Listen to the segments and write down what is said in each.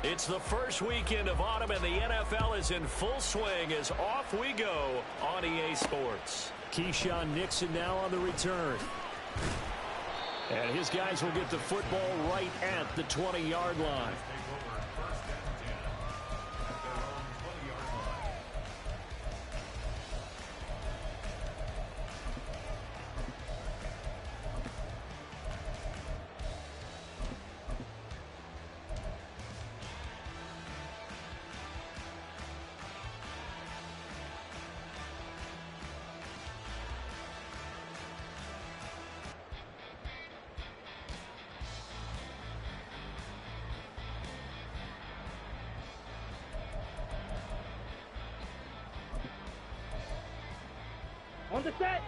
It's the first weekend of autumn, and the NFL is in full swing as off we go on EA Sports. Keyshawn Nixon now on the return. And his guys will get the football right at the 20-yard line. On the set.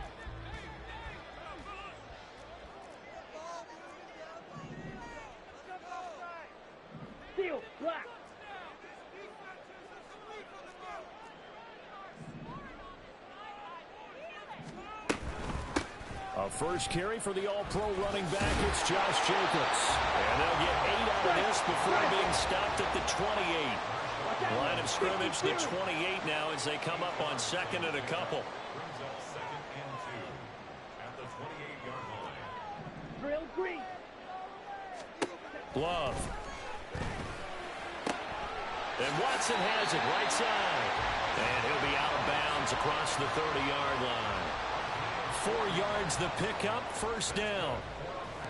Steal, black. A first carry for the all-pro running back. It's Josh Jacobs. And they'll get 8 out of this before being stopped at the 28. Line of scrimmage, the 28 now as they come up on second and a couple. Drill green. Love. And Watson has it right side. And he'll be out of bounds across the 30-yard line. 4 yards the pickup, first down.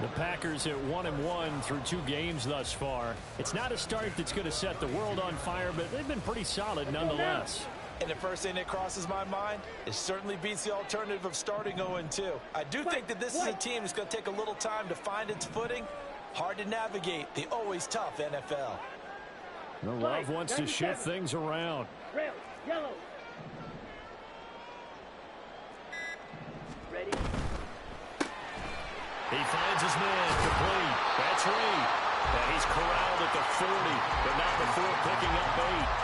The Packers at 1-1 through 2 games thus far. It's not a start that's going to set the world on fire, but they've been pretty solid nonetheless. And the first thing that crosses my mind, it certainly beats the alternative of starting 0-2. I do think that this is a team that's going to take a little time to find its footing. Hard to navigate the always tough NFL. The Love wants to shift things around. Red, yellow. Ready. He finds his man complete. That's Reed. And he's corralled at the 40, but not before picking up 8.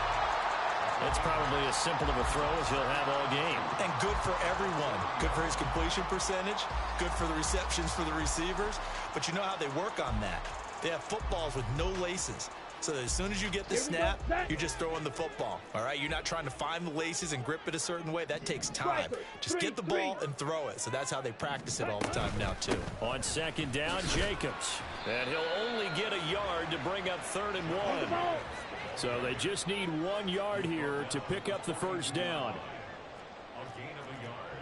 That's probably as simple of a throw as he'll have all game. And good for everyone. Good for his completion percentage. Good for the receptions for the receivers. But you know how they work on that. They have footballs with no laces. So that as soon as you get the snap, you're just throwing the football. All right? You're not trying to find the laces and grip it a certain way. That takes time. Just get the ball and throw it. So that's how they practice it all the time now, too. On second down, Jacobs. And he'll only get a yard to bring up 3rd and 1. So they just need 1 yard here to pick up the first down. A gain of a yard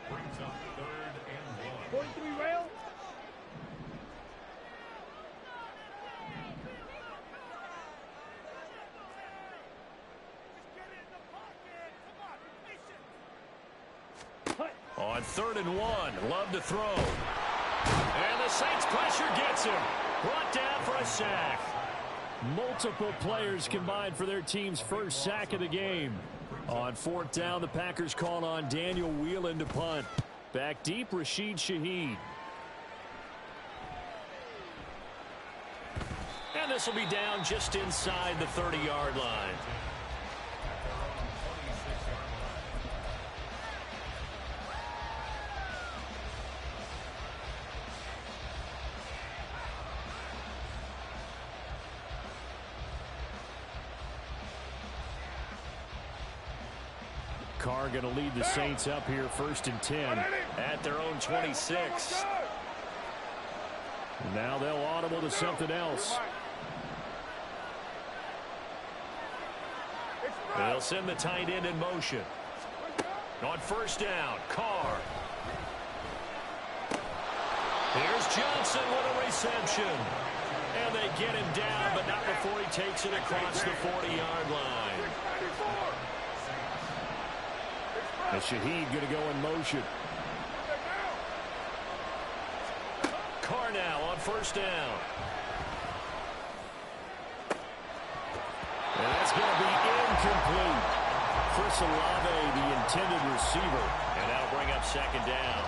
brings up 3rd and 1. 43 rail. On 3rd and 1, Love to throw. And the Saints pressure gets him. Brought down for a sack. Multiple players combined for their team's first sack of the game. On 4th down, the Packers call on Daniel Whelan to punt. Back deep, Rashid Shaheed. And this will be down just inside the 30-yard line. Carr going to lead the Saints up here 1st and 10 at their own 26. Now they'll audible to something else. They'll send the tight end in motion. On 1st down, Carr. Here's Johnson with a reception. And they get him down, but not before he takes it across the 40-yard line. And Shaheed going to go in motion. Carr now on 1st down. And that's going to be incomplete. Chris Olave, the intended receiver. And that'll bring up 2nd down.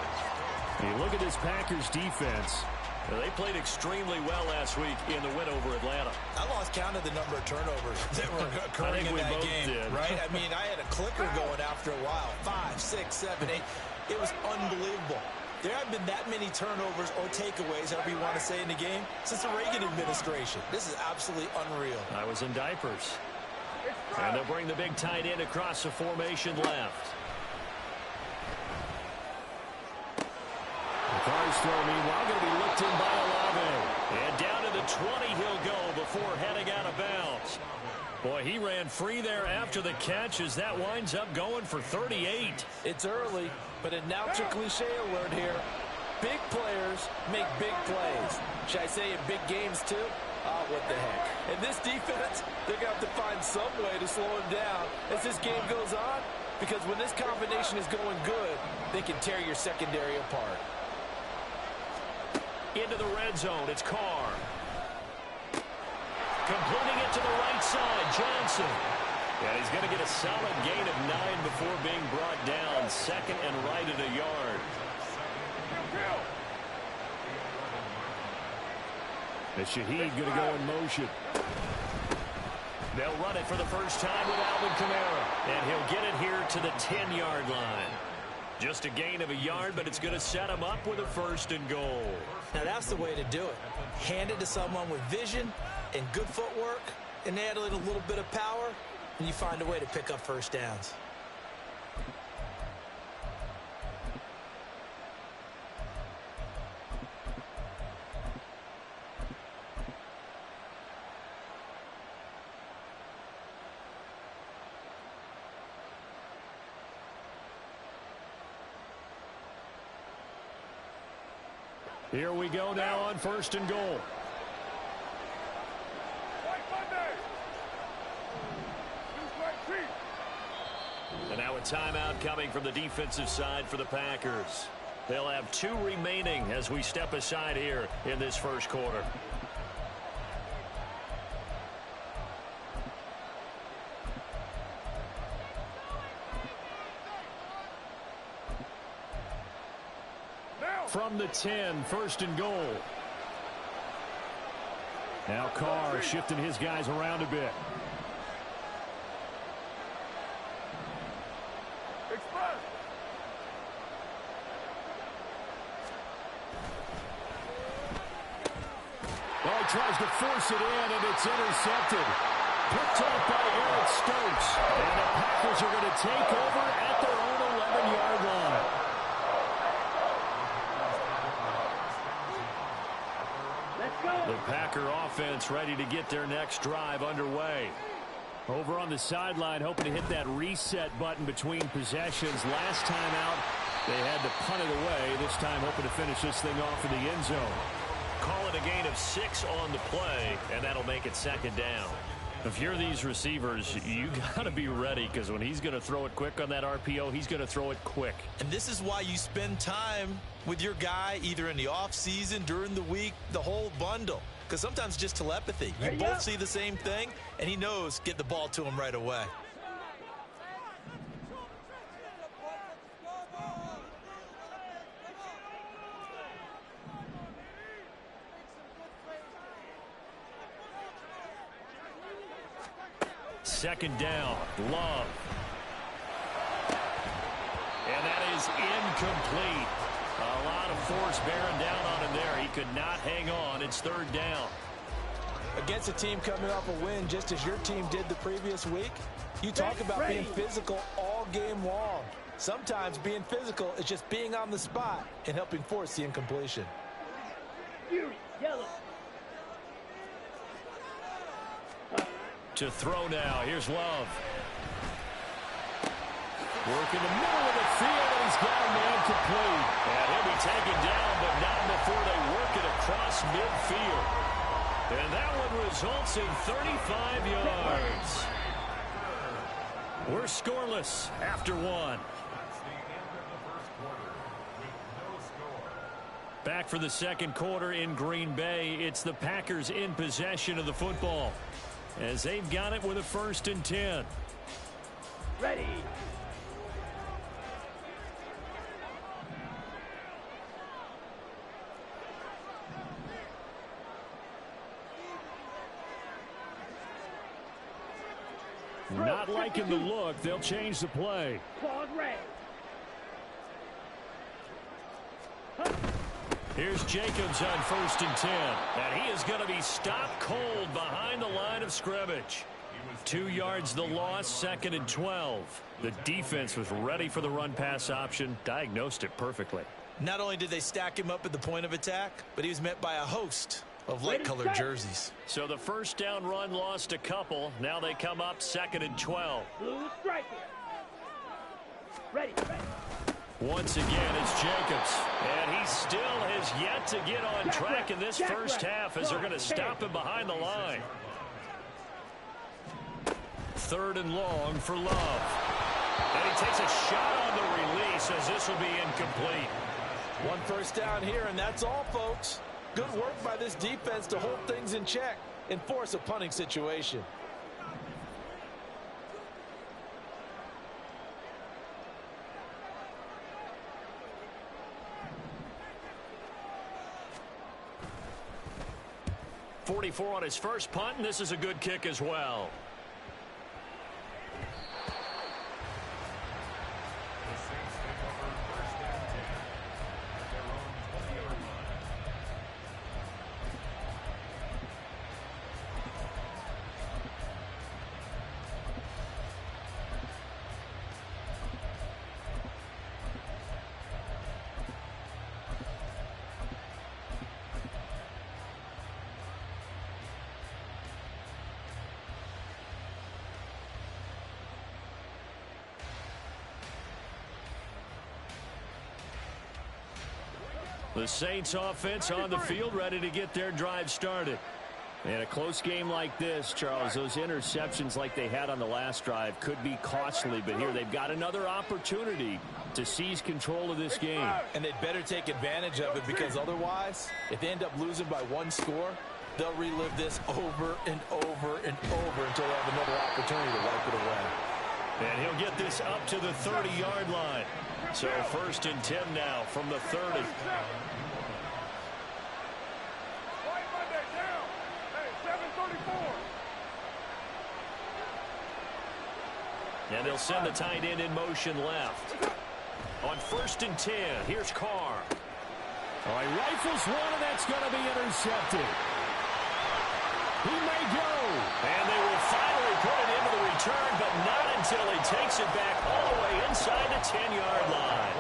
You look at this Packers defense. They played extremely well last week in the win over Atlanta. I lost count of the number of turnovers that were occurring in that game. Did. Right? I mean, I had a clicker going after a while. 5, 6, 7, 8. It was unbelievable. There haven't been that many turnovers or takeaways, however you want to say, in the game since the Reagan administration. This is absolutely unreal. I was in diapers. And they'll bring the big tight end across the formation left. The Cards throw, meanwhile, going to be looked in by Olave. And down to the 20 he'll go before heading out of bounds. Boy, he ran free there after the catch as that winds up going for 38. It's early, but announcer cliche alert here. Big players make big plays. Should I say in big games too? Oh, what the heck. And this defense, they're going to have to find some way to slow him down as this game goes on, because when this combination is going good, they can tear your secondary apart. Into the red zone, it's Carr. Completing it to the right side, Johnson. And he's going to get a solid gain of 9 before being brought down. Second and right at a yard. And Shaheed going to go in motion. They'll run it for the first time with Alvin Kamara. And he'll get it here to the 10-yard line. Just a gain of a yard, but it's going to set him up with a first and goal. Now that's the way to do it. Hand it to someone with vision and good footwork, and add a little bit of power, and you find a way to pick up first downs. Here we go now on first and goal. And now a timeout coming from the defensive side for the Packers. They'll have 2 remaining as we step aside here in this first quarter. From the 10, first and goal. Now Carr shifting his guys around a bit. Well, he tries to force it in, and it's intercepted. Picked off by Eric Stokes. And the Packers are going to take over at their own 11-yard line. The Packer offense ready to get their next drive underway. Over on the sideline, hoping to hit that reset button between possessions. Last time out, they had to punt it away. This time, hoping to finish this thing off in the end zone. Call it a gain of 6 on the play, and that'll make it second down. If you're these receivers, you got to be ready, because when he's going to throw it quick on that RPO, he's going to throw it quick. And this is why you spend time with your guy either in the offseason, during the week, the whole bundle. Because sometimes just telepathy. You both see the same thing, and he knows get the ball to him right away. Second down, Love. And that is incomplete. A lot of force bearing down on him there. He could not hang on. It's third down. Against a team coming off a win just as your team did the previous week, you talk about being physical all game long. Sometimes being physical is just being on the spot and helping force the incompletion. Yellow. To throw now. Here's Love. Work in the middle of the field, and he's got a man complete. And he'll be taken down, but not before they work it across midfield. And that one results in 35 yards. We're scoreless after one. Back for the second quarter in Green Bay. It's the Packers in possession of the football, as they've got it with a 1st and 10. Ready. Not liking the look. They'll change the play. Claws red. Here's Jacobs on 1st and 10. And he is going to be stopped cold behind the line of scrimmage. 2 yards the loss, 2nd and 12. The defense was ready for the run-pass option, diagnosed it perfectly. Not only did they stack him up at the point of attack, but he was met by a host of light-colored jerseys. So the first down run lost a couple. Now they come up 2nd and 12. Blue striker. Ready. Once again, it's Jacobs. And he still has yet to get on track in this first half as they're going to stop him behind the line. 3rd and long for Love. And he takes a shot on the release as this will be incomplete. 1 first down here, and that's all, folks. Good work by this defense to hold things in check and force a punting situation. .44 on his first punt, and this is a good kick as well. The Saints offense on the field, ready to get their drive started. And a close game like this, Charles, those interceptions like they had on the last drive could be costly, but here they've got another opportunity to seize control of this game. And they'd better take advantage of it, because otherwise, if they end up losing by 1 score, they'll relive this over and over and over until they have another opportunity to wipe it away. And he'll get this up to the 30-yard line. So 1st and 10 now from the 30. And they'll send the tight end in motion left. On 1st and 10, here's Carr. All right, rifles one, and that's going to be intercepted. He may go. And they will finally put it into the return, but not until he takes it back all the way inside the 10-yard line.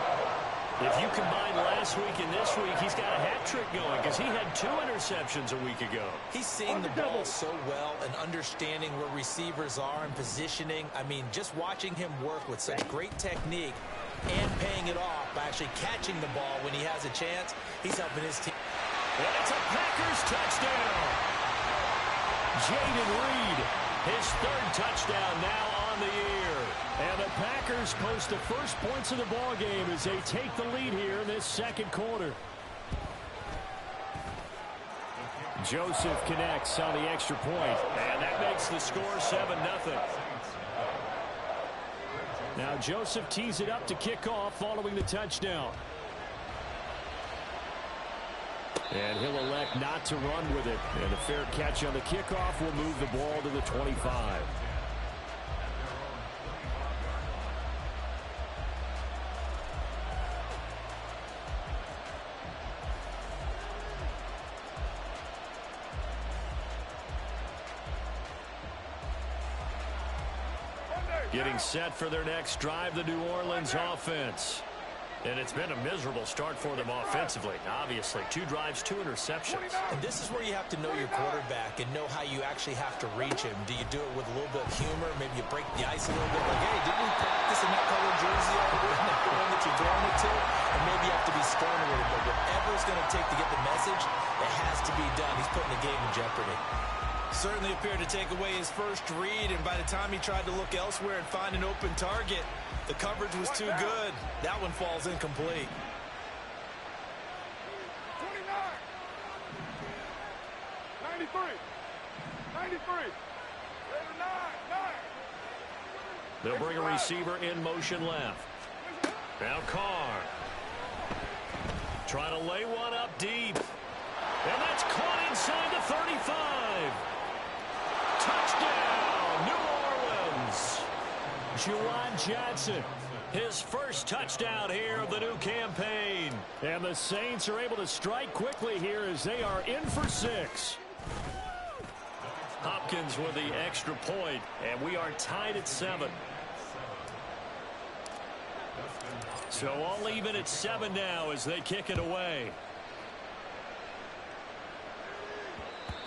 If you combine last week and this week, he's got a hat trick going because he had 2 interceptions a week ago. He's seeing the ball so well and understanding where receivers are and positioning. I mean, just watching him work with such great technique and paying it off by actually catching the ball when he has a chance, he's helping his team. And it's a Packers touchdown. Jaden Reed, his 3rd touchdown now on the year. And the Packers post the first points of the ball game as they take the lead here in this 2nd quarter. Joseph connects on the extra point, and that makes the score 7-0. Now Joseph tees it up to kick off following the touchdown. And he'll elect not to run with it. And a fair catch on the kickoff will move the ball to the 25. Getting set for their next drive, the New Orleans offense. And it's been a miserable start for them offensively. Obviously, 2 drives, 2 interceptions. And this is where you have to know your quarterback and know how you actually have to reach him. Do you do it with a little bit of humor? Maybe you break the ice a little bit. Like, hey, didn't we practice in that colored jersey already? The one that you're throwing it to? And maybe you have to be stern a little bit. Whatever it's going to take to get the message, it has to be done. He's putting the game in jeopardy. Certainly appeared to take away his first read, and by the time he tried to look elsewhere and find an open target, the coverage was too good. That one falls incomplete. 93. They'll bring a receiver in motion left. Now Carr. Trying to lay one up deep. And that's caught inside the 35. Touchdown, New Orleans. Juwan Johnson His first touchdown here of the new campaign. And the Saints are able to strike quickly here as they are in for 6. Hopkins with the extra point, and we are tied at 7. So all even at 7 now as they kick it away.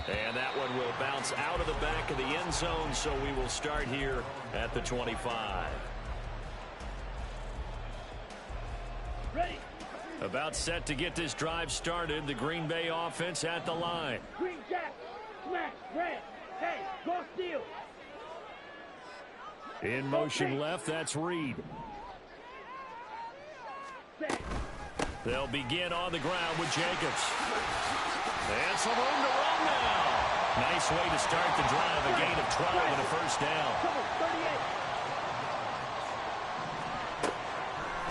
And that one will bounce out of the back of the end zone, so we will start here at the 25. Ready. About set to get this drive started. The Green Bay offense at the line. Green Jack. Smash. Red. Hey, go steal. In motion left, that's Reed. Set. They'll begin on the ground with Jacobs. And some room to run now. Nice way to start the drive. A gain of 12 and a first down.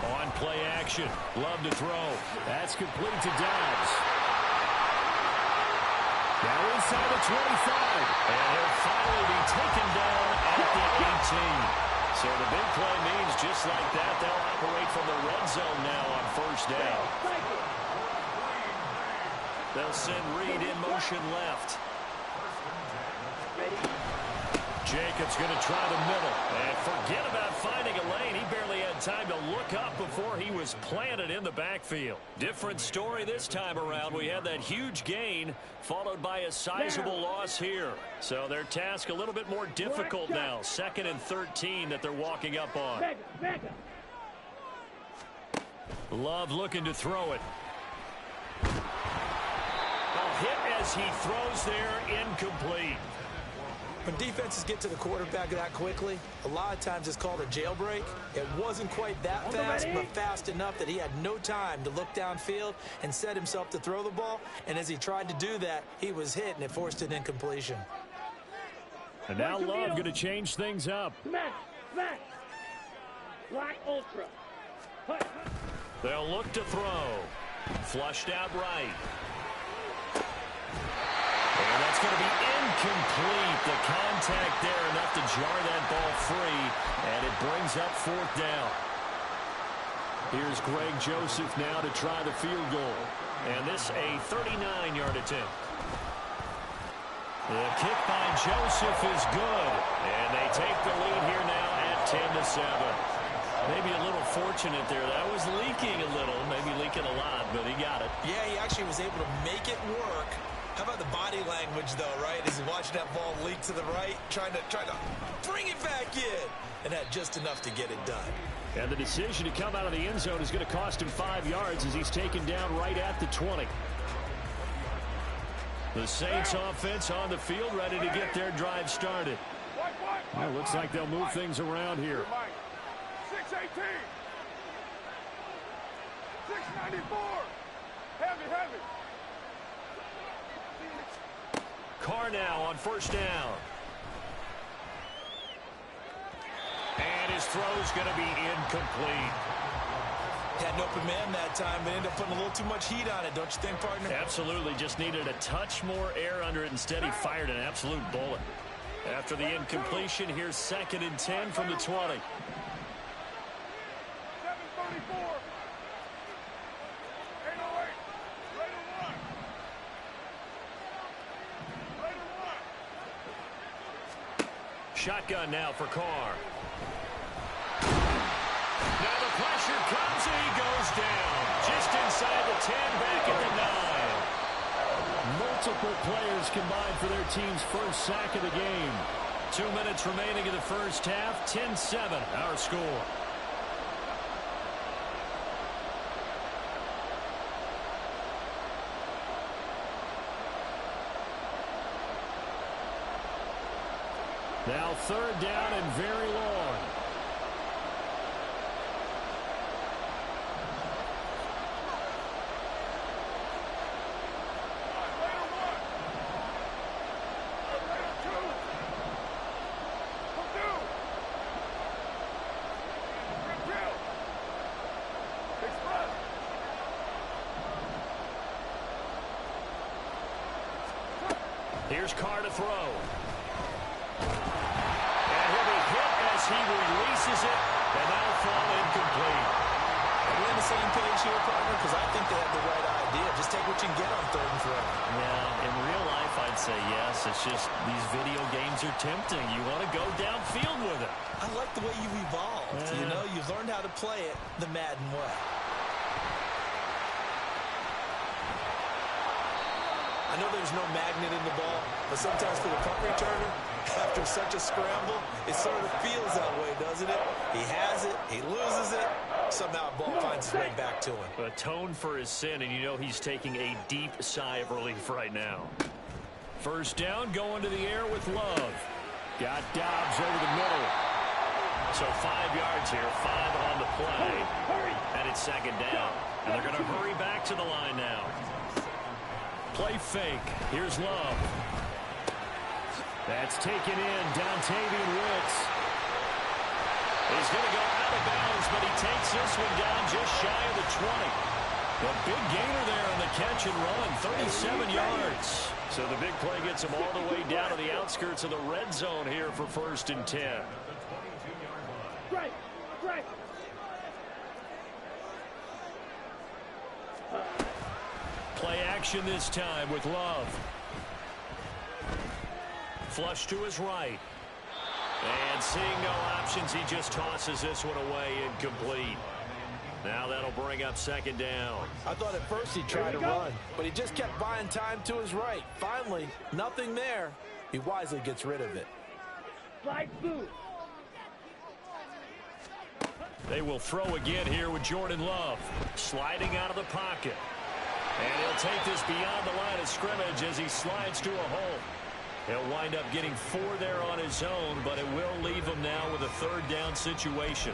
38. On play action. Love to throw. That's complete to Dobbs. Now inside the 25. And he'll finally be taken down at the 18. So the big play means just like that, they'll operate from the red zone now on first down. They'll send Reed in motion left. Jacobs going to try the middle. And forget about finding a lane. He barely had time to look up before he was planted in the backfield. Different story this time around. We had that huge gain followed by a sizable loss here. So their task a little bit more difficult now. 2nd and 13 that they're walking up on. Love looking to throw it. Hit as he throws there, incomplete. When defenses get to the quarterback that quickly, a lot of times it's called a jailbreak. It wasn't quite that fast, but fast enough that he had no time to look downfield and set himself to throw the ball. And as he tried to do that, he was hit, and it forced an incompletion. And now Love going to change things up. Smash. Smash. Black Ultra. They'll look to throw. Flushed out right. And that's going to be incomplete. The contact there enough to jar that ball free, and it brings up 4th down. Here's Greg Joseph now to try the field goal. And this a 39-yard attempt. The kick by Joseph is good, and they take the lead here now at 10-7. Maybe a little fortunate there. That was leaking a little, maybe leaking a lot, but he got it. Yeah, he actually was able to make it work. How about the body language, though, right? As he watched that ball leak to the right, trying to bring it back in, and had just enough to get it done. And the decision to come out of the end zone is going to cost him 5 yards as he's taken down right at the 20. The Saints offense on the field, ready to get their drive started. Well, looks like they'll move things around here. 618. 694. Heavy. Carr now on first down. And his throw's going to be incomplete. Had an open man that time, but ended up putting a little too much heat on it, don't you think, partner? Absolutely. Just needed a touch more air under it. Instead, he fired an absolute bullet. After the incompletion, here's 2nd and 10 from the 20. 734. 808. Raider 1. Shotgun now for Carr. Now the pressure comes and he goes down. Just inside the 10, back at the 9. Multiple players combined for their team's first sack of the game. 2 minutes remaining in the first half. 10-7, our score. Now 3rd down and very long. Here's Carr to throw. And he'll be hit as he releases it, and that'll fall incomplete. the same page here, partner? Because I think they have the right idea. Just take what you can get on 3rd and 4. Yeah, in real life, I'd say yes. It's just these video games are tempting. You want to go downfield with it. I like the way you've evolved. Yeah. You know, you've learned how to play it the Madden way. I know there's no magnet in the ball, but sometimes for the punt returner, after such a scramble, it sort of feels that way, doesn't it? He has it, he loses it, somehow a ball finds its way back to him. Atone for his sin, and you know he's taking a deep sigh of relief right now. First down, going to the air with Love. Got Dobbs over the middle. So 5 yards here, 5 on the play, and it's 2nd down. And they're going to hurry back to the line now. Play fake. Here's Love. That's taken in. Dontavian Wicks. He's going to go out of bounds, but he takes this one down just shy of the 20. A big gainer there on the catch and run, 37 yards. So the big play gets him all the way down to the outskirts of the red zone here for 1st and 10. Right. Play action this time with Love. Flush to his right. And seeing no options, he just tosses this one away incomplete. Now that'll bring up 2nd down. I thought at first he tried to run, but he just kept buying time to his right. Finally, nothing there. He wisely gets rid of it. Slide through. They will throw again here with Jordan Love. Sliding out of the pocket. And he'll take this beyond the line of scrimmage as he slides to a hole. He'll wind up getting 4 there on his own, but it will leave him now with a 3rd down situation.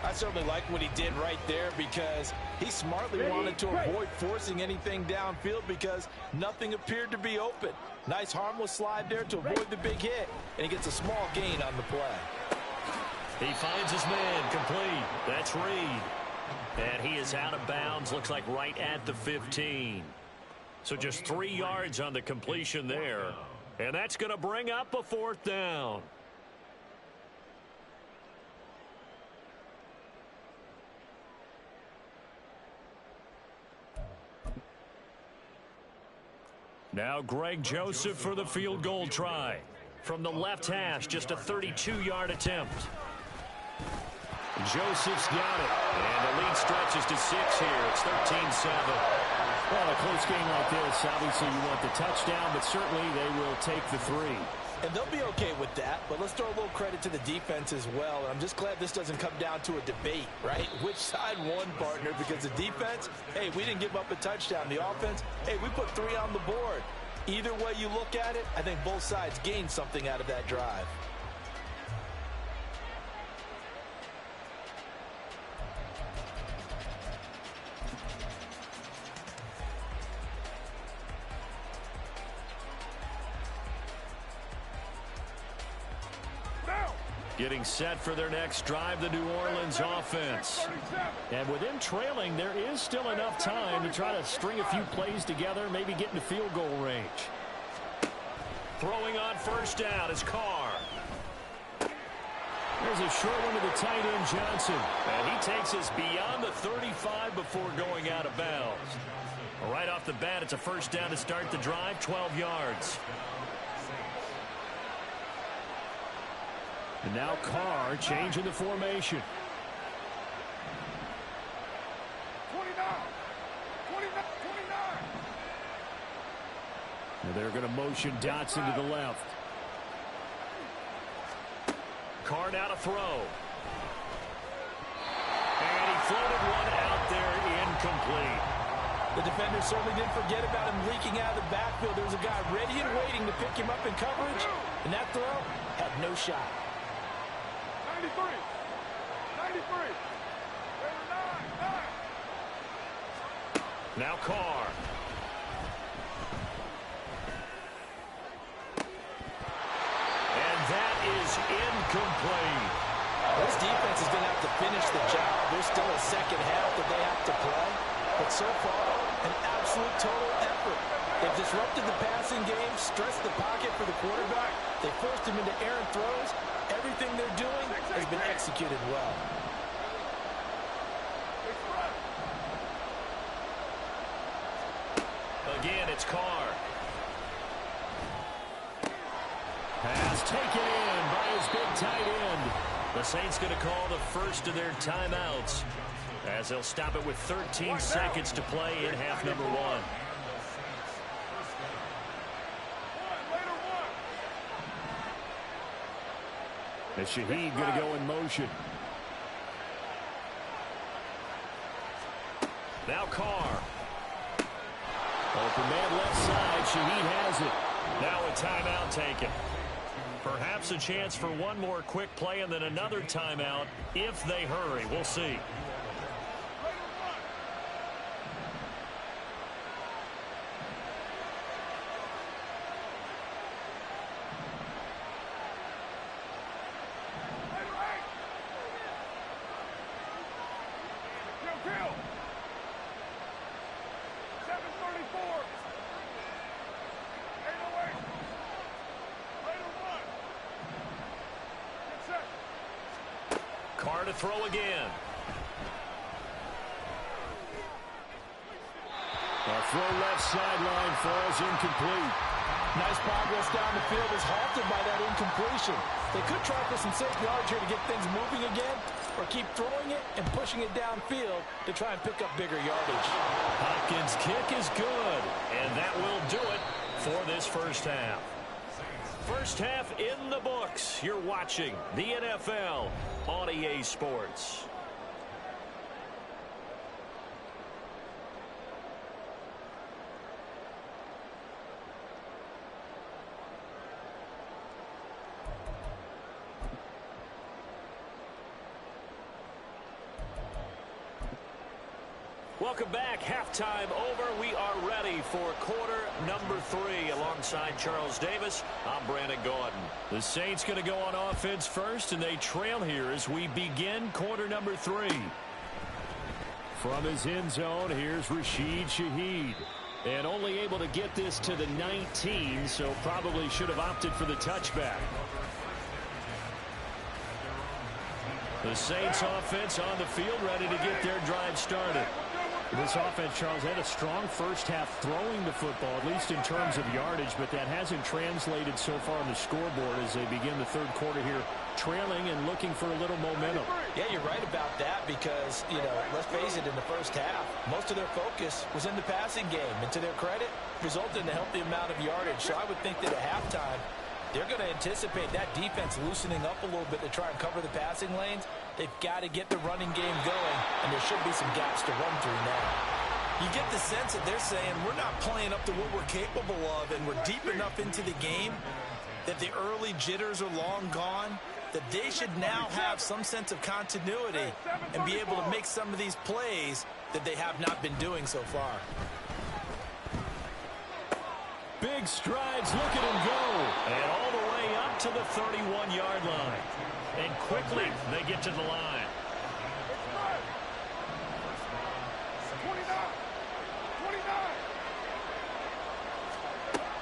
I certainly like what he did right there because he smartly wanted to avoid forcing anything downfield because nothing appeared to be open. Nice harmless slide there to avoid the big hit, and he gets a small gain on the play. He finds his man complete. That's Reed. And he is out of bounds, looks like right at the 15. So just 3 yards on the completion there. And that's going to bring up a 4th down. Now Greg Joseph for the field goal try. From the left hash, just a 32-yard attempt. Joseph's got it. And the lead stretches to 6 here. It's 13-7. Well, a close game like this, obviously you want the touchdown, but certainly they will take the 3. And they'll be okay with that, but let's throw a little credit to the defense as well. And I'm just glad this doesn't come down to a debate, right? Which side won, partner? Because the defense, hey, we didn't give up a touchdown. The offense, hey, we put 3 on the board. Either way you look at it, I think both sides gained something out of that drive. Getting set for their next drive, the New Orleans offense. And with them trailing, there is still enough time to try to string a few plays together, maybe get into field goal range. Throwing on 1st down is Carr. There's a short one to the tight end, Johnson. And he takes us beyond the 35 before going out of bounds. Right off the bat, it's a 1st down to start the drive, 12 yards. And now Carr changing the formation. 29. And they're going to motion Dotson to the left. Carr now to throw. And he floated one out there incomplete. The defender certainly didn't forget about him leaking out of the backfield. There was a guy ready and waiting to pick him up in coverage, and that throw had no shot. 93. Now Carr. And that is incomplete. This defense is going to have to finish the job. There's still a second half that they have to play. But so far, an absolute total effort. They've disrupted the passing game, stressed the pocket for the quarterback. They forced him into errant throws. Everything they're doing has been executed well. Again, it's Carr. Pass taken in by his big tight end. The Saints going to call the first of their timeouts as they'll stop it with 13 seconds to play in half number one. And Shaheed going to go in motion. Now Carr. Open man left side. Shaheed has it. Now a timeout taken. Perhaps a chance for one more quick play and then another timeout if they hurry. We'll see. Carr to throw again. A throw left sideline falls incomplete. Nice progress down the field is halted by that incompletion. They could try for some safe yards here to get things moving again, or keep throwing it and pushing it downfield to try and pick up bigger yardage. Hopkins' kick is good, and that will do it for this first half. First half in the books. You're watching the NFL on EA Sports. Welcome back. Halftime over. We are ready for quarter number 3. Alongside Charles Davis, I'm Brandon Gordon. The Saints going to go on offense first, and they trail here as we begin quarter number 3. From his end zone, here's Rashid Shaheed. And only able to get this to the 19, so probably should have opted for the touchback. The Saints offense on the field, ready to get their drive started. This offense, Charles, had a strong first half throwing the football, at least in terms of yardage, but that hasn't translated so far on the scoreboard as they begin the third quarter here, trailing and looking for a little momentum. Yeah, you're right about that because, let's face it, in the first half, most of their focus was in the passing game. And to their credit, resulted in a healthy amount of yardage. So I would think that at halftime, they're going to anticipate that defense loosening up a little bit to try and cover the passing lanes. They've got to get the running game going, and there should be some gaps to run through now. You get the sense that they're saying we're not playing up to what we're capable of, and we're deep enough into the game that the early jitters are long gone, that they should now have some sense of continuity and be able to make some of these plays that they have not been doing so far. Big strides, look at him go. And all the way up to the 31-yard line. And quickly, they get to the line. 29.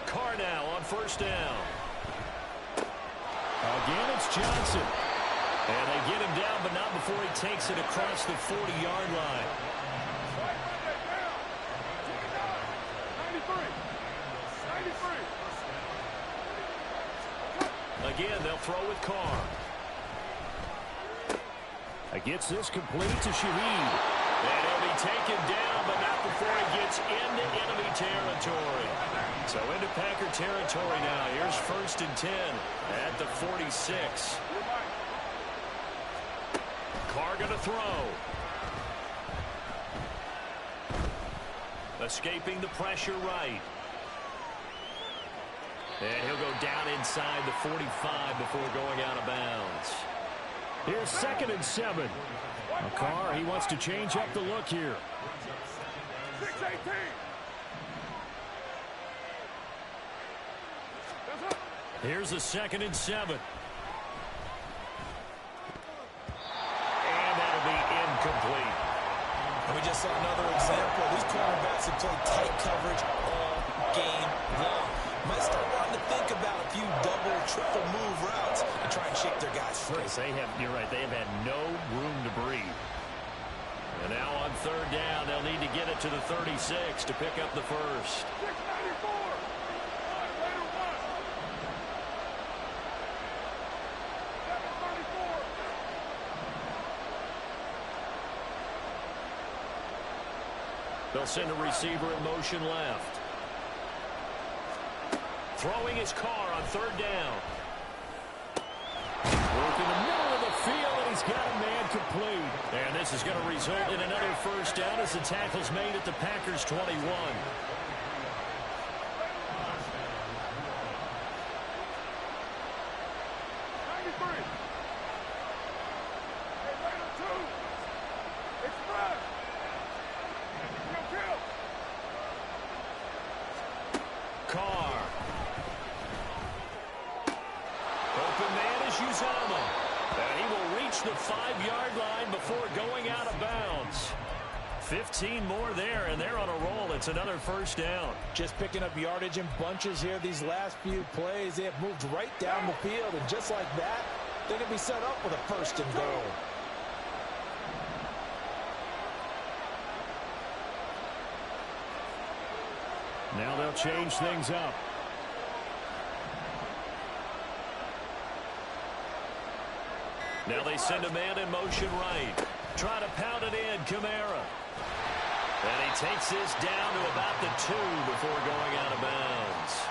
Carr now on first down. Again, it's Johnson. And they get him down, but not before he takes it across the 40-yard line. 93. Again, they'll throw with Carr. Gets this complete to Shaheed. And he'll be taken down, but not before he gets into enemy territory. So into Packer territory now. Here's first and 10 at the 46. Carr going to throw. Escaping the pressure right. And he'll go down inside the 45 before going out of bounds. Here's second and 7. Carr, he wants to change up the look here. 6-18. Here's the second and 7. And that'll be incomplete. And we just saw another example. These cornerbacks have played tight coverage all game long. Might start wanting to think about a few double, triple move routes and try and shake their guys free. Yes, you're right, they have had no room to breathe. And now on third down, they'll need to get it to the 36 to pick up the first. 694. They'll send a receiver in motion left. Throwing his car on third down. Work in the middle of the field, and he's got a man complete. And this is going to result in another first down as the tackle's made at the Packers' 21. Carr. Open man is Uzama. And he will reach the 5-yard line before going out of bounds. 15 more there, and they're on a roll. It's another first down. Just picking up yardage in bunches here these last few plays. They have moved right down the field, and just like that, they're going to be set up with a first and goal. Now they'll change things up. Now they send a man in motion right. Try to pound it in, Kamara. And he takes this down to about the 2 before going out of bounds.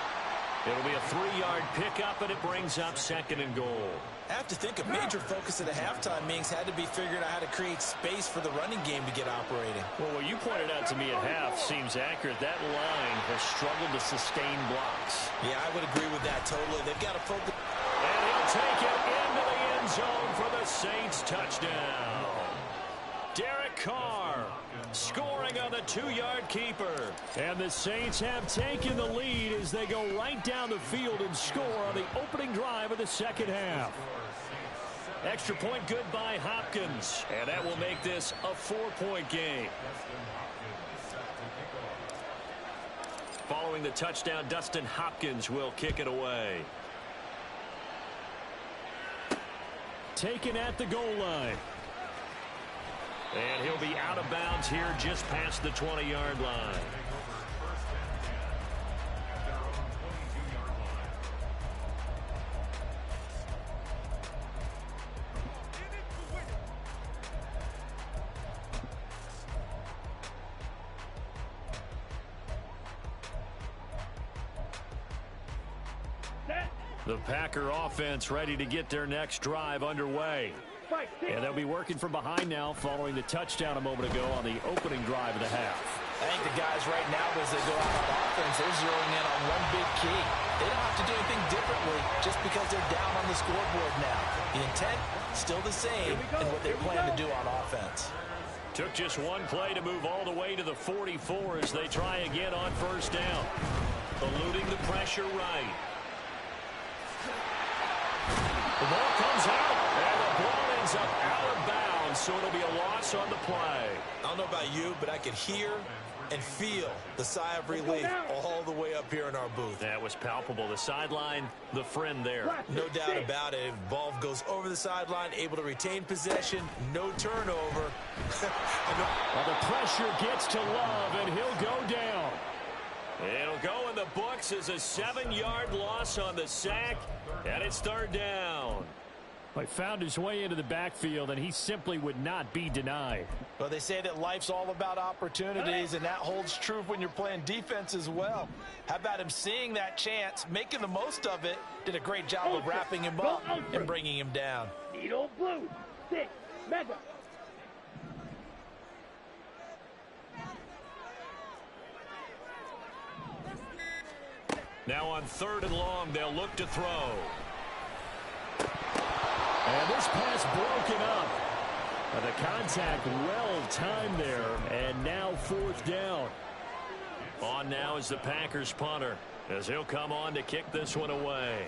It'll be a 3-yard pickup, and it brings up second and goal. I have to think a major focus at the halftime meetings had to be figuring out how to create space for the running game to get operating. Well, what you pointed out to me at half seems accurate. That line has struggled to sustain blocks. Yeah, I would agree with that totally. They've got to focus. And he'll take it into the end zone for the Saints touchdown. Derek Carr scoring on the 2-yard keeper. And the Saints have taken the lead as they go right down the field and score on the opening drive of the second half. Extra point good by Hopkins. And that will make this a 4-point game. Following the touchdown, Dustin Hopkins will kick it away. Taken at the goal line. And he'll be out of bounds here just past the 20-yard line. The Packer offense ready to get their next drive underway. And they'll be working from behind now following the touchdown a moment ago on the opening drive of the half. I think the guys right now, as they go out on offense, they're zeroing in on one big key. They don't have to do anything differently just because they're down on the scoreboard now. The intent, still the same, and what they plan to do on offense. Took just one play to move all the way to the 44 as they try again on first down. Eluding the pressure right. The ball comes out, and the ball ends up out of bounds, so it'll be a loss on the play. I don't know about you, but I could hear and feel the sigh of relief all the way up here in our booth. That was palpable. The sideline, the friend there. No doubt about it. Ball goes over the sideline, able to retain possession, no turnover. Well, the pressure gets to Love, and he'll go down. It'll go in the books as a 7-yard loss on the sack, and it's third down. He found his way into the backfield, and he simply would not be denied. Well, they say that life's all about opportunities, and that holds true when you're playing defense as well. How about him seeing that chance, making the most of it, did a great job of wrapping him up and bringing him down. Needle blue, 6, mega. Now on third and long, they'll look to throw. And this pass broken up. The contact well timed there, and now fourth down. On now is the Packers punter, as he'll come on to kick this one away.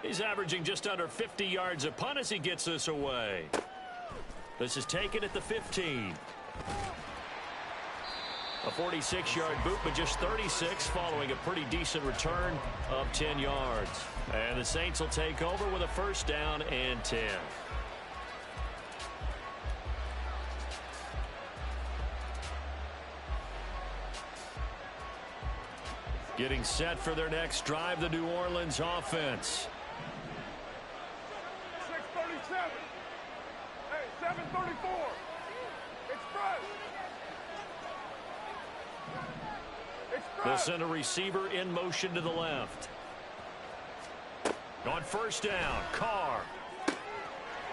He's averaging just under 50 yards a punt as he gets this away. This is taken at the 15. A 46-yard boot, but just 36 following a pretty decent return of 10 yards. And the Saints will take over with a first down and 10. Getting set for their next drive, the New Orleans offense. 6:37. Hey, 7:34. Express. They'll send a receiver in motion to the left. On first down, Carr.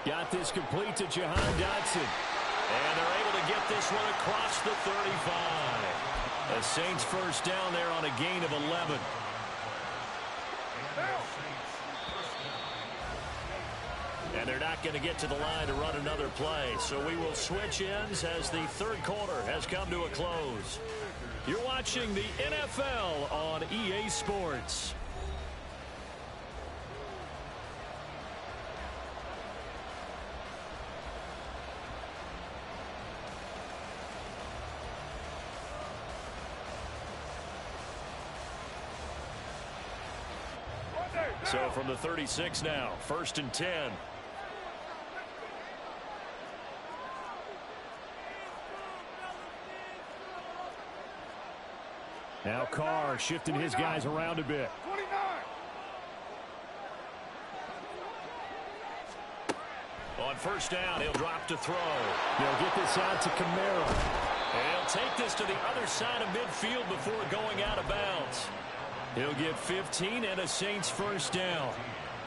Got this complete to Jahan Dotson. And they're able to get this one across the 35. The Saints first down there on a gain of 11. And they're not going to get to the line to run another play. So we will switch ends as the third quarter has come to a close. You're watching the NFL on EA Sports. So from the 36 now, first and 10. Now Carr shifting his guys around a bit. 29. On first down, he'll drop to throw. They'll get this out to Kamara. And he'll take this to the other side of midfield before going out of bounds. He'll get 15 and a Saints first down.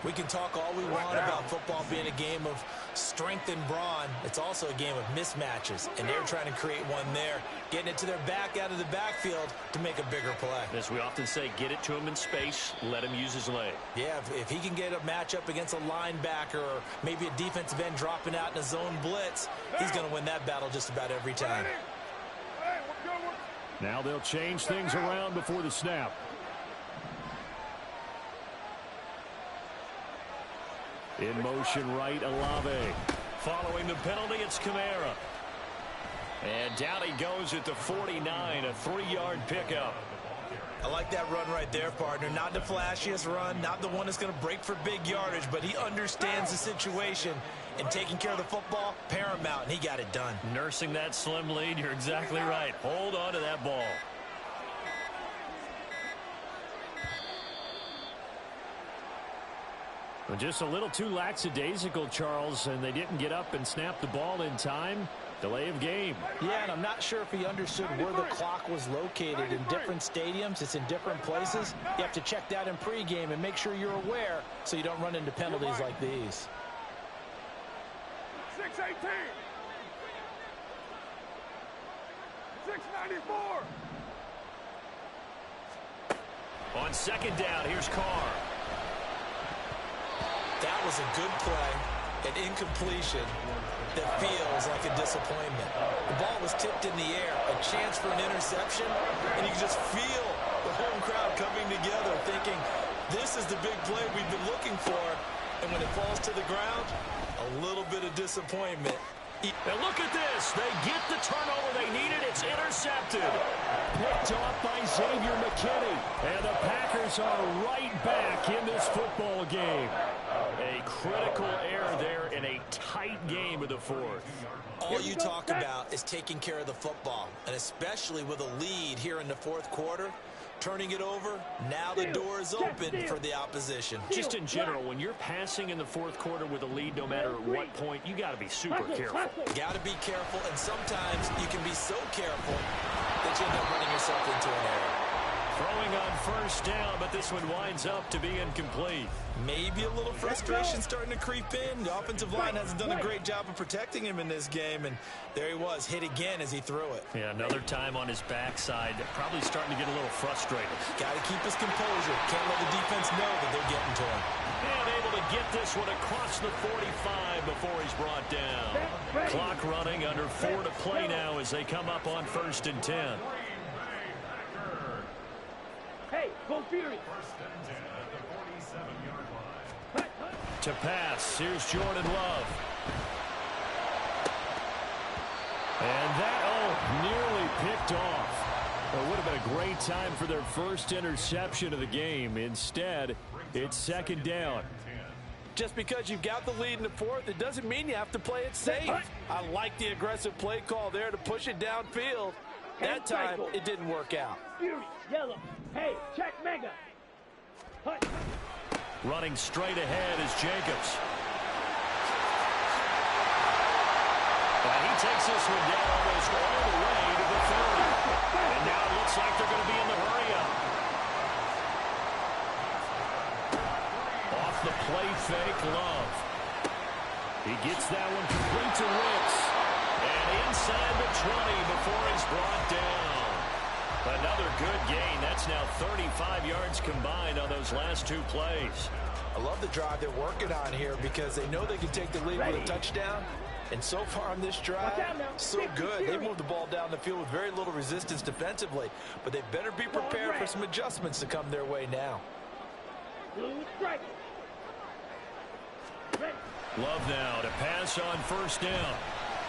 We can talk all we want about football being a game of strength and brawn. It's also a game of mismatches, and they're trying to create one there, getting it to their back out of the backfield to make a bigger play. As we often say, get it to him in space, let him use his leg. Yeah, if he can get a matchup against a linebacker or maybe a defensive end dropping out in a zone blitz, he's going to win that battle just about every time. Now they'll change things around before the snap. In motion right, Olave. Following the penalty, it's Kamara. And down he goes at the 49, a 3-yard pickup. I like that run right there, partner. Not the flashiest run, not the one that's going to break for big yardage, but he understands the situation, and taking care of the football, paramount, and he got it done. Nursing that slim lead, you're exactly right. Hold on to that ball. Just a little too lackadaisical, Charles, and they didn't get up and snap the ball in time. Delay of game. Yeah, and I'm not sure if he understood where the clock was located. In different stadiums, it's in different places. You have to check that in pregame and make sure you're aware so you don't run into penalties like these. 6:18. 6:94. On second down, here's Carr. That was a good play, an incompletion that feels like a disappointment. The ball was tipped in the air, a chance for an interception, and you can just feel the home crowd coming together thinking, this is the big play we've been looking for. And when it falls to the ground, a little bit of disappointment. Now look at this. They get the turnover they needed. It's intercepted. Picked off by Xavier McKinney. And the Packers are right back in this football game. A critical error there in a tight game of the fourth. All you talk about is taking care of the football, and especially with a lead here in the fourth quarter, turning it over, now the door is open for the opposition. Just in general, when you're passing in the fourth quarter with a lead, no matter at what point, you got to be super careful. Got to be careful, and sometimes you can be so careful that you end up running yourself into an error. Throwing on first down, but this one winds up to be incomplete. Maybe a little frustration starting to creep in. The offensive line hasn't done a great job of protecting him in this game, and there he was, hit again as he threw it. Yeah, another time on his backside, probably starting to get a little frustrated. Got to keep his composure. Can't let the defense know that they're getting to him. And able to get this one across the 45 before he's brought down. Clock running, under 4 to play now as they come up on first and 10. Hey, go Fury. To pass, here's Jordan Love. And that, nearly picked off. It would have been a great time for their first interception of the game. Instead, it's second down. Just because you've got the lead in the fourth, it doesn't mean you have to play it safe. I like the aggressive play call there to push it downfield. That time, it didn't work out. Fury, yellow. Hey, check mega. Hut. Running straight ahead is Jacobs. He takes this one down almost all the way to the 30. And now it looks like they're going to be in the hurry-up. Off the play fake, Love. He gets that one complete to Wicks. And inside the 20 before he's brought down. Another good gain. That's now 35 yards combined on those last two plays. I love the drive they're working on here because they know they can take the lead with a touchdown. And so far on this drive, so good. They moved the ball down the field with very little resistance defensively. But they better be prepared for some adjustments to come their way now. Love now to pass on first down.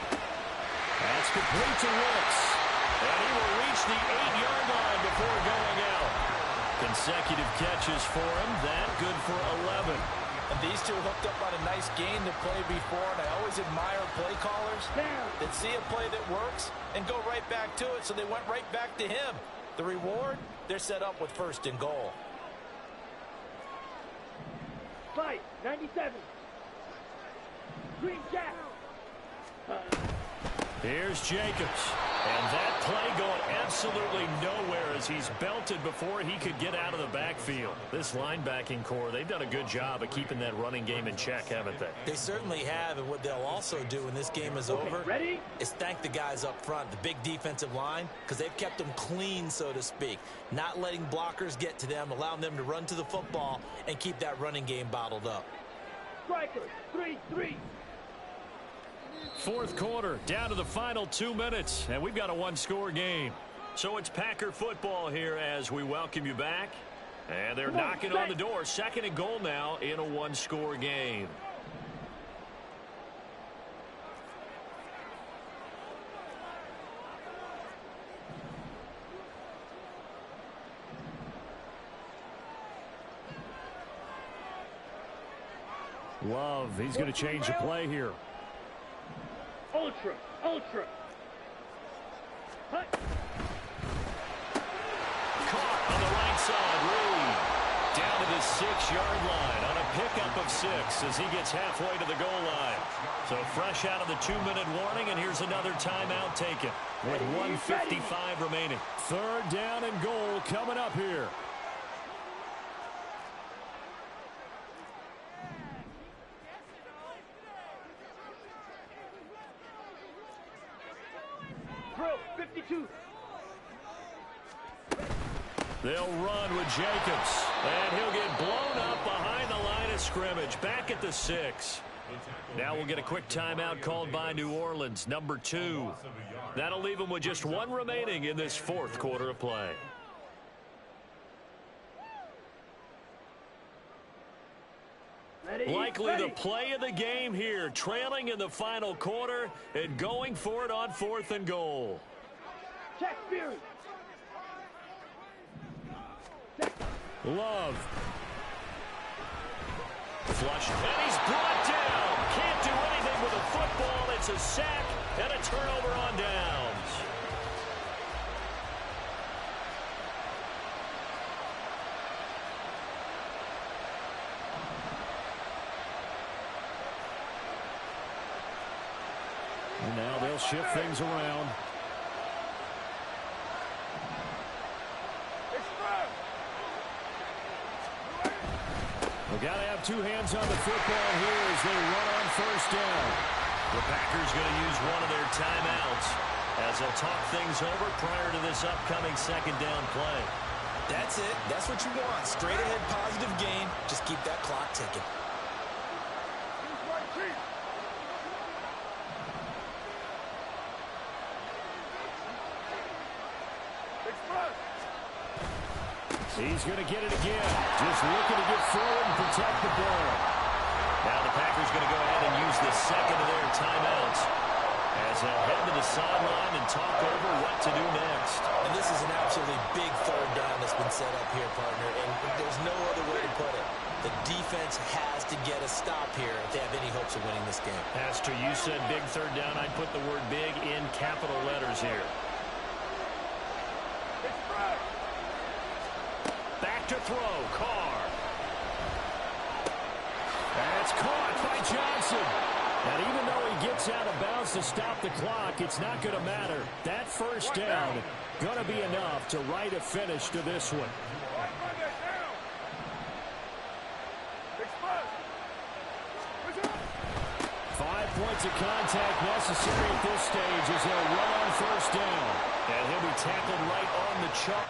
That's complete to Wicks. And he will reach the 8-yard line before going out. Consecutive catches for him. That good for 11. And these two hooked up on a nice gain to play before, and I always admire play callers that see a play that works and go right back to it, so they went right back to him. The reward, they're set up with first and goal. Fight, 97. Green Jack. Here's Jacobs. And that play going absolutely nowhere as he's belted before he could get out of the backfield. This linebacking core, they've done a good job of keeping that running game in check, haven't they? They certainly have, and what they'll also do when this game is over is thank the guys up front, the big defensive line, because they've kept them clean, so to speak. Not letting blockers get to them, allowing them to run to the football and keep that running game bottled up. Strikers, 3-3. Fourth quarter, down to the final 2 minutes, and we've got a one-score game. So it's Packer football here as we welcome you back. And they're knocking on the door. Second and goal now in a one-score game. Love, he's going to change the play here. Ultra. Hut. Caught on the right side, Reed. Down to the 6-yard line on a pickup of 6 as he gets halfway to the goal line. So fresh out of the 2-minute warning, and here's another timeout taken with 1:55 remaining. Third down and goal coming up here. Drill, 52. They'll run with Jacobs, and he'll get blown up behind the line of scrimmage, back at the 6. Now we'll get a quick timeout called by New Orleans, number 2. That'll leave them with just 1 remaining in this fourth quarter of play. Likely the play of the game here, trailing in the final quarter and going for it on 4th and goal. Check Fury. Love. Flush, and he's brought down. Can't do anything with a football. It's a sack and a turnover on downs. And now they'll shift things around. We've got to have 2 hands on the football here as they run on first down. The Packers going to use one of their timeouts as they'll talk things over prior to this upcoming second down play. That's it. That's what you want. Straight ahead positive gain. Just keep that clock ticking. He's going to get it again. Just looking to get forward and protect the ball. Now the Packers going to go ahead and use the second of their timeouts. And as they head to the sideline and talk over what to do next. And this is an absolutely big third down that's been set up here, partner, and there's no other way to put it. The defense has to get a stop here if they have any hopes of winning this game. Pastor, you said big third down. I'd put the word big in capital letters here. Back to throw. Carr. That's caught by Johnson. And even though he gets out of bounds to stop the clock, it's not going to matter. That first down going to be enough to write a finish to this one. 5 points of contact necessary at this stage as they'll run on first down. And he'll be tackled right on the chalk.